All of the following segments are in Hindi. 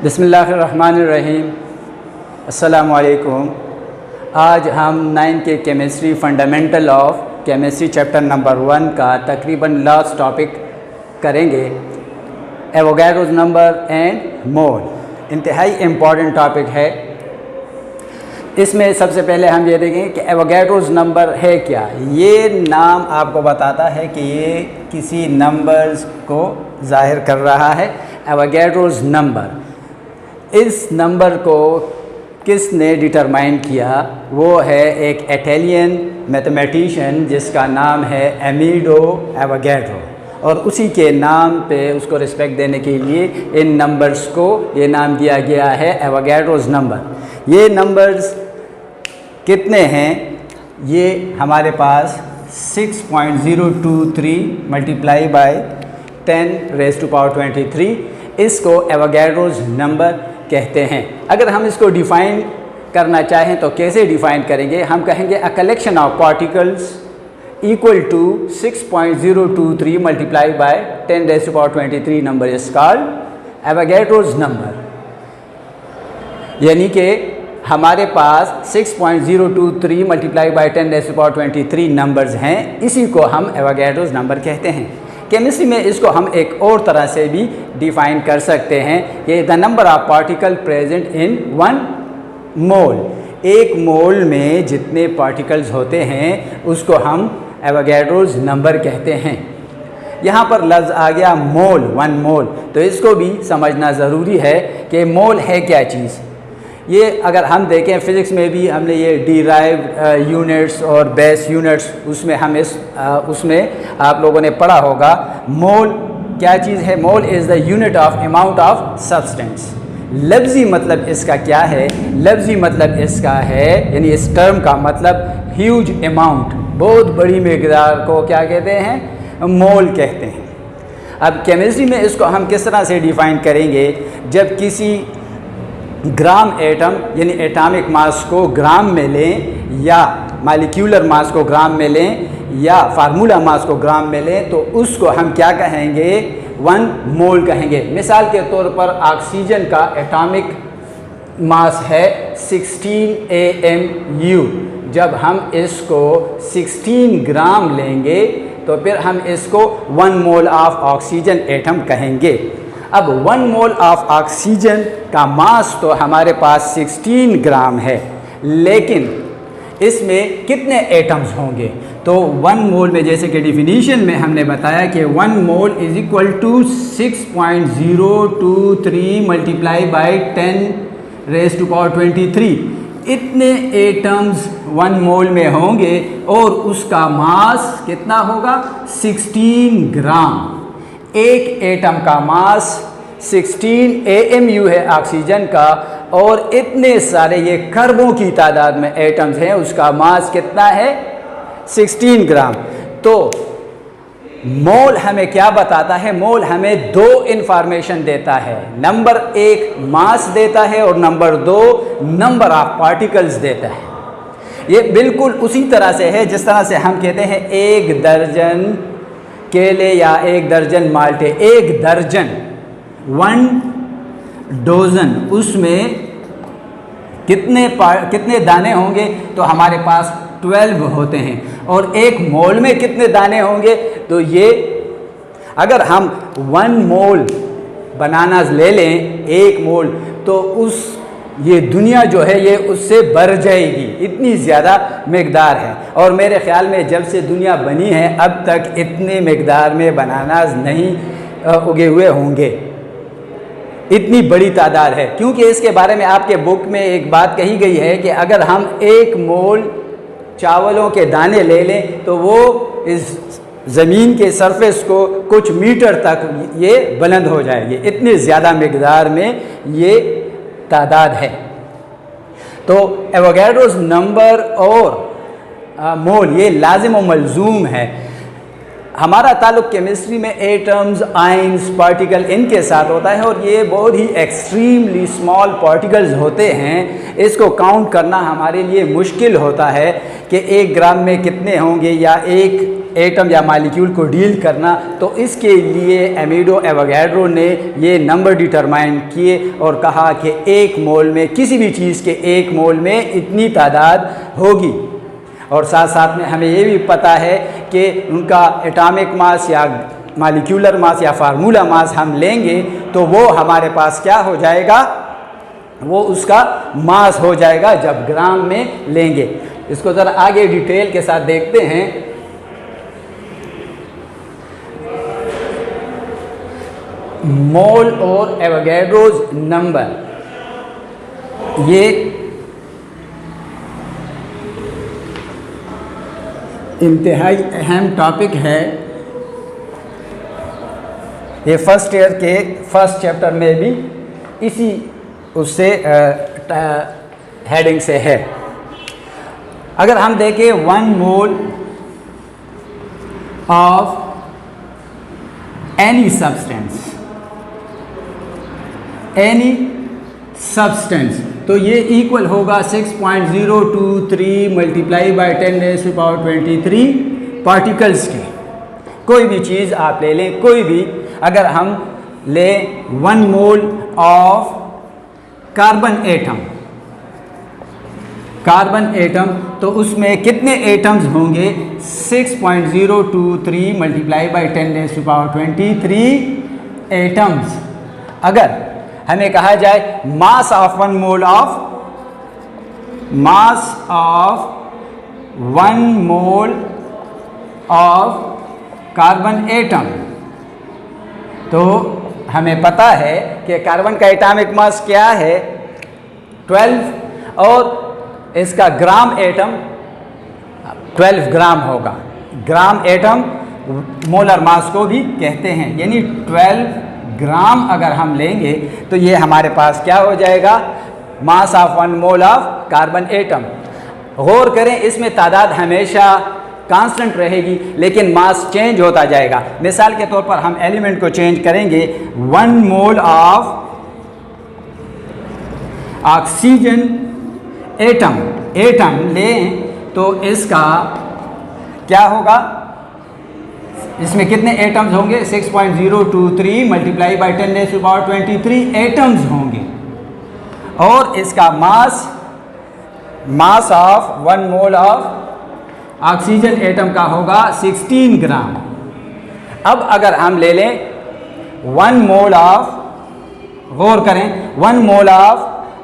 बिस्मिल्लाहिर्रहमानिर्रहीम। अस्सलामु अलैकुम। आज हम 9 के chemistry fundamental of chemistry chapter number 1 का तकरीबन लास्ट टॉपिक करेंगे, एवोगैड्रोस नंबर एंड मोल। इंतहाई इम्पॉर्टेंट टॉपिक है। इसमें सबसे पहले हम ये देखेंगे कि एवोगैड्रोस नंबर है क्या। ये नाम आपको बताता है कि ये किसी नंबर्स को जाहिर कर रहा है। एवोगैड्रोस नंबर, इस नंबर को किसने डिटरमाइन किया? वो है एक इटालियन मैथमेटिशियन जिसका नाम है एमिडो एवोगैड्रो, और उसी के नाम पे उसको रिस्पेक्ट देने के लिए इन नंबर्स को ये नाम दिया गया है एवोगैड्रोस नंबर। ये नंबर्स कितने हैं? ये हमारे पास 6.023 मल्टीप्लाई बाय 10⁻23, इसको एवोगैड्रोस नंबर कहते हैं। अगर हम इसको डिफ़ाइन करना चाहें तो कैसे डिफ़ाइन करेंगे? हम कहेंगे a collection of particles equal to 6.023 multiply by 10⁻23 number is called Avogadro's number. यानी कि हमारे पास 6.023 मल्टीप्लाई बाय 10⁻23 नंबर्स हैं, इसी को हम एवोगैड्रोस नंबर कहते हैं। केमिस्ट्री में इसको हम एक और तरह से भी डिफ़ाइन कर सकते हैं कि the number of particle present in 1 मोल। एक मोल में जितने पार्टिकल्स होते हैं उसको हम एवोगैड्रोस नंबर कहते हैं। यहाँ पर लफ्ज़ आ गया मोल, 1 मोल, तो इसको भी समझना ज़रूरी है कि मोल है क्या चीज़। ये अगर हम देखें फ़िज़िक्स में भी हमने ये डिराइव्ड यूनिट्स और बेस यूनिट्स उसमें हम उसमें आप लोगों ने पढ़ा होगा। मोल क्या चीज़ है? Mole is the unit of amount of substance. लफ्ज़ी मतलब इसका क्या है? लफ्ज़ी मतलब इसका है, यानी इस टर्म का मतलब ह्यूज अमाउंट, बहुत बड़ी मकदार को क्या कहते हैं? मोल कहते हैं। अब केमिस्ट्री में इसको हम किस तरह से डिफ़ाइन करेंगे? जब किसी ग्राम एटम यानी एटॉमिक मास को ग्राम में लें, या मॉलिक्यूलर मास को ग्राम में लें, या फार्मूला मास को ग्राम में लें, तो उसको हम क्या कहेंगे? 1 मोल कहेंगे। मिसाल के तौर पर ऑक्सीजन का एटॉमिक मास है 16 AMU। जब हम इसको 16 ग्राम लेंगे तो फिर हम इसको 1 मोल ऑफ ऑक्सीजन एटम कहेंगे। अब 1 मोल ऑफ ऑक्सीजन का मास तो हमारे पास 16 ग्राम है, लेकिन इसमें कितने एटम्स होंगे? तो 1 मोल में, जैसे कि डिफिनीशन में हमने बताया कि 1 mole is equal to 6.023 multiply by 10⁻23। इतने एटम्स 1 मोल में होंगे और उसका मास कितना होगा? 16 ग्राम। एक एटम का मास 16 AMU है ऑक्सीजन का, और इतने सारे ये खरबों की तादाद में एटम्स हैं, उसका मास कितना है? 16 ग्राम। तो मोल हमें क्या बताता है? मोल हमें 2 इंफॉर्मेशन देता है। नंबर 1 मास देता है और नंबर 2 नंबर ऑफ पार्टिकल्स देता है। ये बिल्कुल उसी तरह से है जिस तरह से हम कहते हैं 1 दर्जन केले या 1 दर्जन माल्टे। 1 दर्जन, 1 डोजन, उसमें कितने दाने होंगे? तो हमारे पास 12 होते हैं। और 1 मोल में कितने दाने होंगे? तो ये अगर हम 1 मोल बनानास ले लें, 1 मोल, तो ये दुनिया जो है ये उससे भर जाएगी, इतनी ज़्यादा मकदार है। और मेरे ख़्याल में जब से दुनिया बनी है अब तक इतने मकदार में बनानास नहीं उगे हुए होंगे, इतनी बड़ी तादाद है। क्योंकि इसके बारे में आपके बुक में एक बात कही गई है कि अगर हम 1 मोल चावलों के दाने ले लें तो वो इस ज़मीन के सरफेस को कुछ मीटर तक ये बुलंद हो जाएंगे, इतनी ज़्यादा मकदार में ये तादाद है। तो एवोगैड्रोस नंबर और मोल ये लाजिम और मलजूम है। हमारा ताल्लुक़ केमिस्ट्री में एटम्स, आयंस, पार्टिकल इनके साथ होता है, और ये बहुत ही एक्सट्रीमली स्मॉल पार्टिकल्स होते हैं। इसको काउंट करना हमारे लिए मुश्किल होता है कि 1 ग्राम में कितने होंगे, या 1 एटम या मालिक्यूल को डील करना, तो इसके लिए एमिडो एवोगैड्रो ने ये नंबर डिटरमाइन किए और कहा कि एक मोल में, किसी भी चीज़ के एक मोल में इतनी तादाद होगी। और साथ साथ में हमें ये भी पता है कि उनका एटॉमिक मास या मालिक्यूलर मास या फार्मूला मास हम लेंगे तो वो हमारे पास क्या हो जाएगा, वो उसका मास हो जाएगा जब ग्राम में लेंगे। इसको ज़रा आगे डिटेल के साथ देखते हैं। मोल और एवोगैड्रोज नंबर, ये इंतहाई अहम टॉपिक है। ये फर्स्ट ईयर के फर्स्ट चैप्टर में भी इसी उससे हेडिंग से है। अगर हम देखें 1 मोल ऑफ एनी सब्सटेंस, तो ये इक्वल होगा 6.023 मल्टीप्लाई बाई 10⁻23 पार्टिकल्स के। कोई भी चीज़ आप ले लें, कोई भी, अगर हम लें 1 मोल ऑफ कार्बन एटम, तो उसमें कितने एटम्स होंगे, 6.023 मल्टीप्लाई बाई 10⁻23 एटम्स। अगर हमें कहा जाए मास of 1 mole of carbon atom, तो हमें पता है कि कार्बन का एटॉमिक मास क्या है, 12, और इसका ग्राम एटम 12 ग्राम होगा। ग्राम एटम मोलर मास को भी कहते हैं, यानी 12 ग्राम अगर हम लेंगे तो ये हमारे पास क्या हो जाएगा, mass of 1 mole of carbon atom. गौर करें, इसमें तादाद हमेशा कांस्टेंट रहेगी लेकिन मास चेंज होता जाएगा। मिसाल के तौर पर हम एलिमेंट को चेंज करेंगे, 1 मोल ऑफ ऑक्सीजन एटम लें तो इसका क्या होगा, इसमें कितने एटम्स होंगे, 6.023 मल्टीप्लाई बाई 10⁻23 एटम्स होंगे। और इसका मास of 1 mole of oxygen atom का होगा 16 ग्राम। अब अगर हम ले लें 1 मोल ऑफ, गौर करें, 1 मोल ऑफ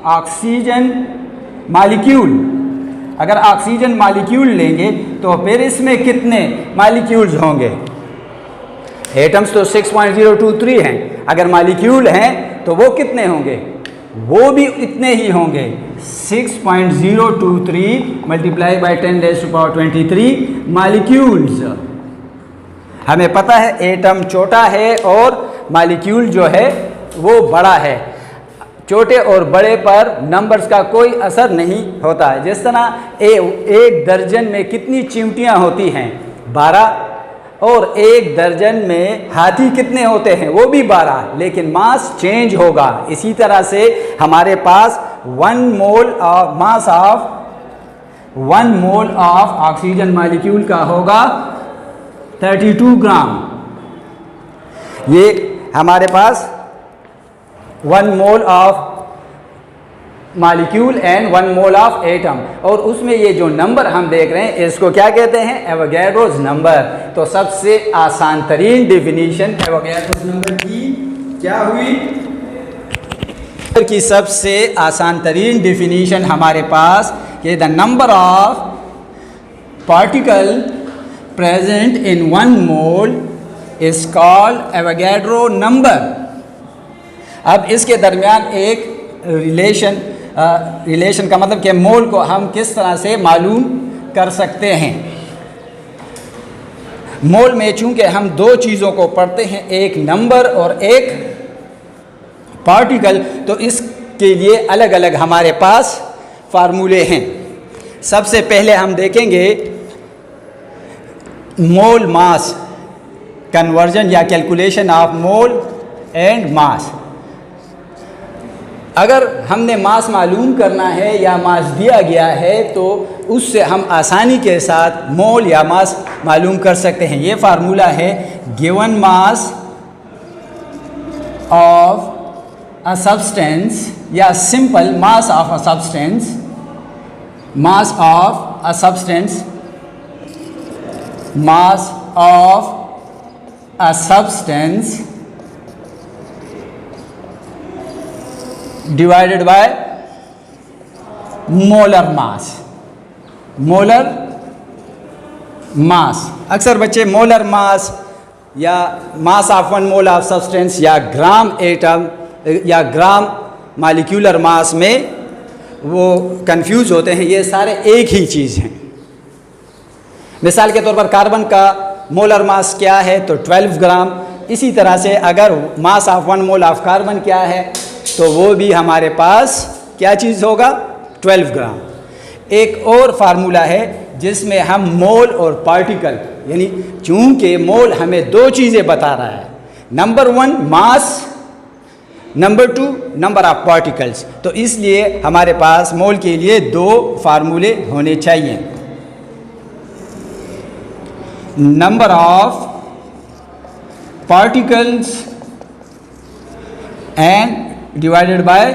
ऑक्सीजन मालिक्यूल, अगर ऑक्सीजन मालिक्यूल लेंगे तो फिर इसमें कितने मालिक्यूल्स होंगे, एटम्स तो 6.023 हैं, अगर मालिक्यूल हैं तो वो कितने होंगे, वो भी इतने ही होंगे, 6.023 मल्टीप्लाई बाई 10⁻23 मालिक्यूल्स। हमें पता है एटम छोटा है और मालिक्यूल जो है वो बड़ा है। छोटे और बड़े पर नंबर्स का कोई असर नहीं होता है। जिस तरह एक दर्जन में कितनी चिमटियाँ होती हैं, 12, और एक दर्जन में हाथी कितने होते हैं, वो भी 12, लेकिन मास चेंज होगा। इसी तरह से हमारे पास 1 mole of mass of 1 mole of oxygen molecule का होगा 32 ग्राम। ये हमारे पास 1 mole of molecule and 1 mole of atom, और उसमें ये जो नंबर हम देख रहे हैं इसको क्या कहते हैं, एवोगैड्रोज नंबर। तो सबसे आसान तरीन डिफिनीशन एवोगैड्रोज नंबर की क्या हुई, की सबसे आसान तरीन डिफिनीशन हमारे पास कि the number of particle present in 1 mole is called Avogadro number. अब इसके दरमियान एक रिलेशन का मतलब कि मोल को हम किस तरह से मालूम कर सकते हैं। मोल में चूंकि हम 2 चीज़ों को पढ़ते हैं, एक नंबर और एक पार्टिकल, तो इसके लिए अलग अलग हमारे पास फार्मूले हैं। सबसे पहले हम देखेंगे मोल मास कन्वर्जन या calculation of mole and mass. अगर हमने मास मालूम करना है या मास दिया गया है तो उससे हम आसानी के साथ मोल या मास मालूम कर सकते हैं। ये फार्मूला है given mass of a substance या simple mass of a substance, mass of a substance, mass of a substance divided by molar mass. Molar mass, अक्सर बच्चे मोलर मास या mass of one mole of substance या ग्राम एटम या ग्राम मॉलिक्यूलर मास में वो कंफ्यूज होते हैं। ये सारे एक ही चीज़ हैं। मिसाल के तौर पर कार्बन का मोलर मास क्या है तो 12 ग्राम। इसी तरह से अगर मास of one mole of carbon क्या है तो वो भी हमारे पास क्या चीज़ होगा, 12 ग्राम। एक और फार्मूला है जिसमें हम मोल और पार्टिकल, यानी चूंकि मोल हमें दो चीज़ें बता रहा है, number 1 mass, number 2 number of particles, तो इसलिए हमारे पास मोल के लिए दो फार्मूले होने चाहिए। Number of particles and divided by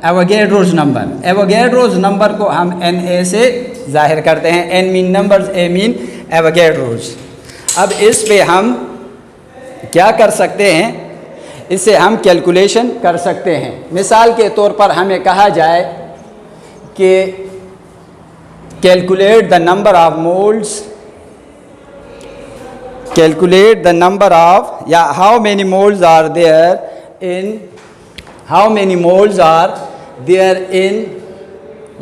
Avogadro's number. Avogadro's number को हम Na से जाहिर करते हैं। N mean numbers, A mean Avogadro's. अब इस पे हम क्या कर सकते हैं, इससे हम कैलकुलेशन कर सकते हैं। मिसाल के तौर पर हमें कहा जाए कि calculate the number of moles, calculate the number of या how many moles are there in, how many moles are there in,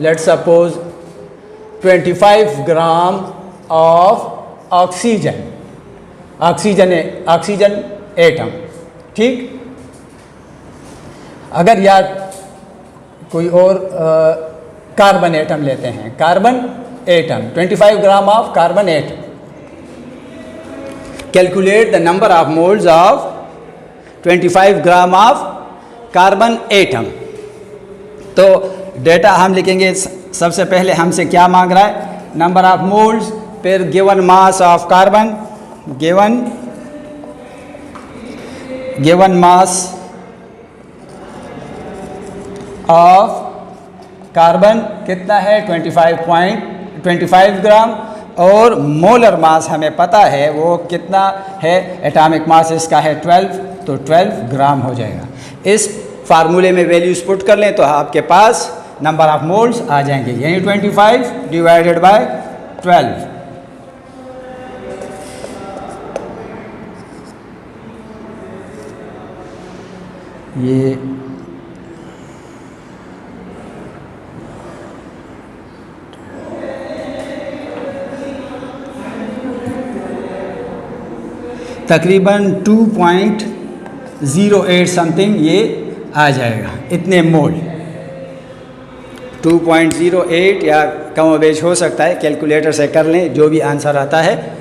let's suppose 25 gram of oxygen, oxygen atom. ठीक, अगर या कोई और कार्बन एटम लेते हैं, carbon atom 25 gram of carbon atom. Calculate the number of moles of 25 gram of carbon atom. तो डेटा हम लिखेंगे। सबसे पहले हमसे क्या मांग रहा है, नंबर ऑफ मोल्स, फिर given mass of carbon, given mass of carbon कितना है 25 ग्राम, और मोलर मास हमें पता है वो कितना है, एटॉमिक मास इसका है 12, तो 12 ग्राम हो जाएगा। इस फार्मूले में वैल्यूज पुट कर लें तो आपके पास नंबर ऑफ मोल्स आ जाएंगे, यानी 25 डिवाइडेड बाय 12। ये तकरीबन 2.08 समथिंग ये आ जाएगा, इतने मोल। 2.08 या कम बेश हो सकता है, कैलकुलेटर से कर लें जो भी आंसर आता है।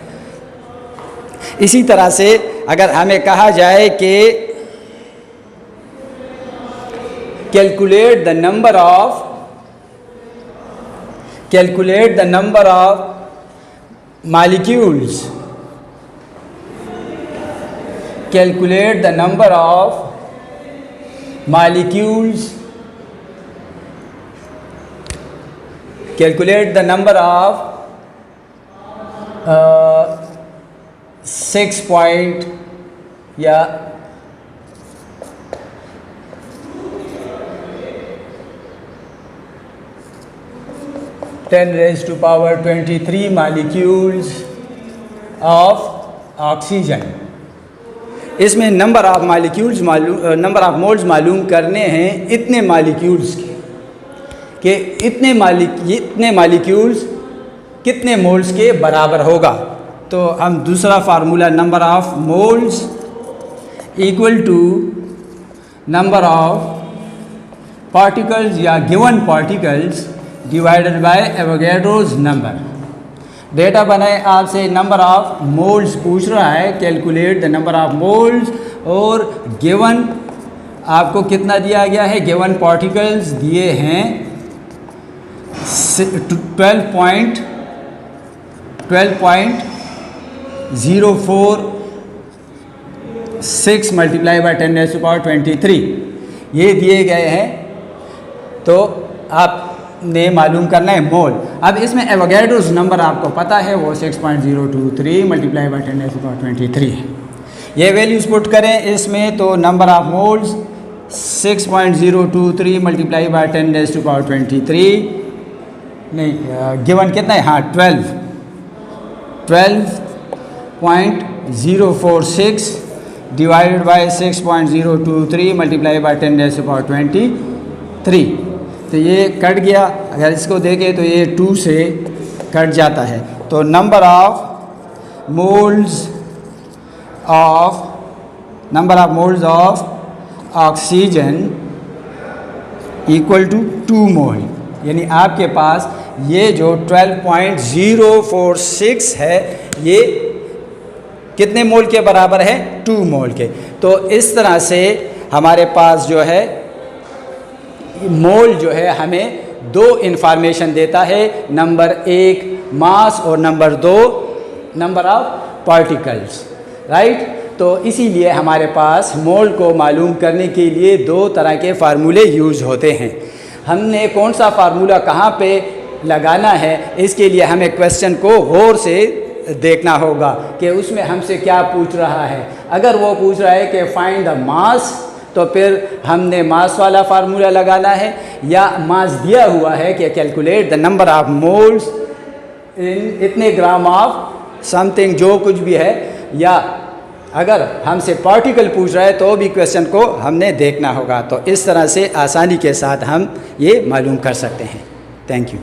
इसी तरह से अगर हमें कहा जाए कि calculate the number of molecules, calculate the number of molecules, calculate the number of 6 point या 10⁻23 molecules of oxygen। इसमें number of molecules number of moles मालूम करने हैं इतने मॉलिक्यूल्स के इतने मॉलिक्यूल्स कितने मोल्स के बराबर होगा। तो हम दूसरा formula number of moles equal to number of particles या given particles divided by Avogadro's number. Data बनाए, आपसे नंबर ऑफ मोल्स पूछ रहा है, calculate the number of moles और गिवन आपको कितना दिया गया है, गिवन पार्टिकल्स दिए हैं 12.046 मल्टीप्लाई बाई 10⁻23 ये दिए गए हैं। तो आपने मालूम करना है मोल। अब इसमें एवोगैड्रोस नंबर आपको पता है, वो 6.023 मल्टीप्लाई बाई 10⁻23 है। ये वैल्यूज़ पुट करें इसमें तो number of moles 6.023 multiply by 10⁻23 नहीं, गिवन कितना है, हाँ 12.046 डिवाइडेड बाई 6.023 मल्टीप्लाई बाई 10⁻23। तो ये कट गया, अगर इसको देखें तो ये 2 से कट जाता है। तो number of moles of oxygen equal to 2 mole, यानी आपके पास ये जो 12.046 है ये कितने मोल के बराबर है, 2 मोल के। तो इस तरह से हमारे पास जो है मोल जो है हमें 2 इंफॉर्मेशन देता है, नंबर 1 मास और number 2 number of particles, right. तो इसीलिए हमारे पास मोल को मालूम करने के लिए 2 तरह के फार्मूले यूज़ होते हैं। हमने कौन सा फार्मूला कहाँ पे लगाना है, इसके लिए हमें क्वेश्चन को गौर से देखना होगा कि उसमें हमसे क्या पूछ रहा है। अगर वो पूछ रहा है कि फाइंड द मास, तो फिर हमने मास वाला फार्मूला लगाना है, या मास दिया हुआ है कि calculate the number of moles इन इतने ग्राम ऑफ समथिंग जो कुछ भी है, या अगर हमसे पार्टिकल पूछ रहा है तो भी क्वेश्चन को हमने देखना होगा। तो इस तरह से आसानी के साथ हम ये मालूम कर सकते हैं। Thank you.